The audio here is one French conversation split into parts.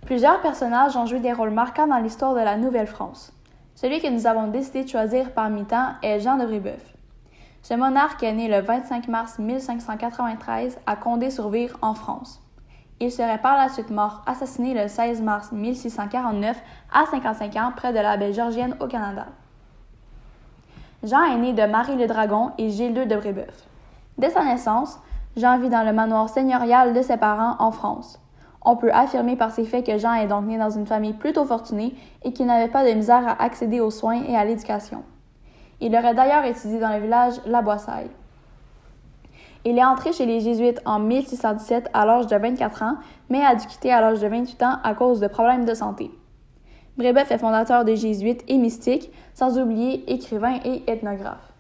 Plusieurs personnages ont joué des rôles marquants dans l'histoire de la Nouvelle-France. Celui que nous avons décidé de choisir parmi tant est Jean de Brébeuf. Ce monarque est né le 25 mars 1593 à Condé-sur-Vire, en France. Il serait par la suite mort, assassiné le 16 mars 1649 à 55 ans près de la baie Georgienne au Canada. Jean est né de Marie le Dragon et Gilles II de Brébeuf. Dès sa naissance, Jean vit dans le manoir seigneurial de ses parents en France. On peut affirmer par ces faits que Jean est donc né dans une famille plutôt fortunée et qu'il n'avait pas de misère à accéder aux soins et à l'éducation. Il aurait d'ailleurs étudié dans le village La Boissaille. Il est entré chez les Jésuites en 1617 à l'âge de 24 ans, mais a dû quitter à l'âge de 28 ans à cause de problèmes de santé. Brébeuf est fondateur des Jésuites et mystique, sans oublier écrivain et ethnographe.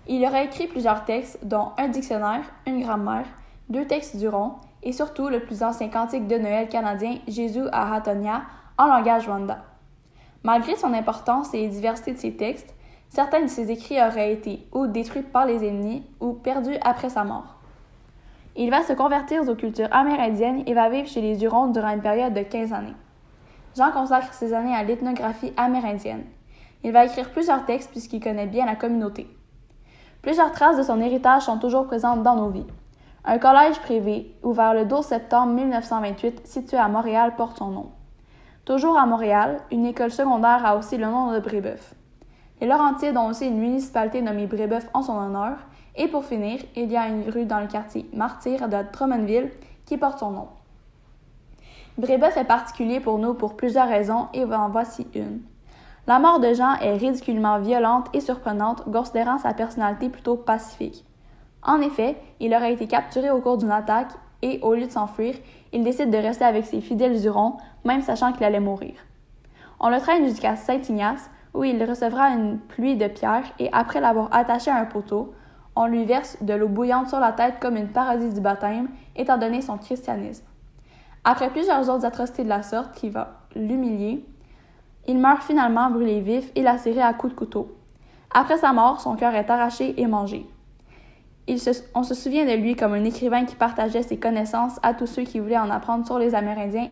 Il aurait écrit plusieurs textes, dont un dictionnaire, une grammaire, 2 textes du rond, et surtout le plus ancien cantique de Noël canadien, Jésus à Hatonia, en langage Rwanda. Malgré son importance et la diversité de ses textes, certains de ses écrits auraient été ou détruits par les ennemis ou perdus après sa mort. Il va se convertir aux cultures amérindiennes et va vivre chez les Hurons durant une période de 15 années. Jean consacre ses années à l'ethnographie amérindienne. Il va écrire plusieurs textes puisqu'il connaît bien la communauté. Plusieurs traces de son héritage sont toujours présentes dans nos vies. Un collège privé, ouvert le 12 septembre 1928, situé à Montréal, porte son nom. Toujours à Montréal, une école secondaire a aussi le nom de Brébeuf. Les Laurentides ont aussi une municipalité nommée Brébeuf en son honneur. Et pour finir, il y a une rue dans le quartier Martyr de Drummondville qui porte son nom. Brébeuf est particulier pour nous pour plusieurs raisons et en voici une. La mort de Jean est ridiculement violente et surprenante, considérant sa personnalité plutôt pacifique. En effet, il aurait été capturé au cours d'une attaque et, au lieu de s'enfuir, il décide de rester avec ses fidèles Hurons, même sachant qu'il allait mourir. On le traîne jusqu'à Saint-Ignace, où il recevra une pluie de pierres et, après l'avoir attaché à un poteau, on lui verse de l'eau bouillante sur la tête comme une parodie du baptême, étant donné son christianisme. Après plusieurs autres atrocités de la sorte qui va l'humilier, il meurt finalement brûlé vif et lacéré à coups de couteau. Après sa mort, son cœur est arraché et mangé. On se souvient de lui comme un écrivain qui partageait ses connaissances à tous ceux qui voulaient en apprendre sur les Amérindiens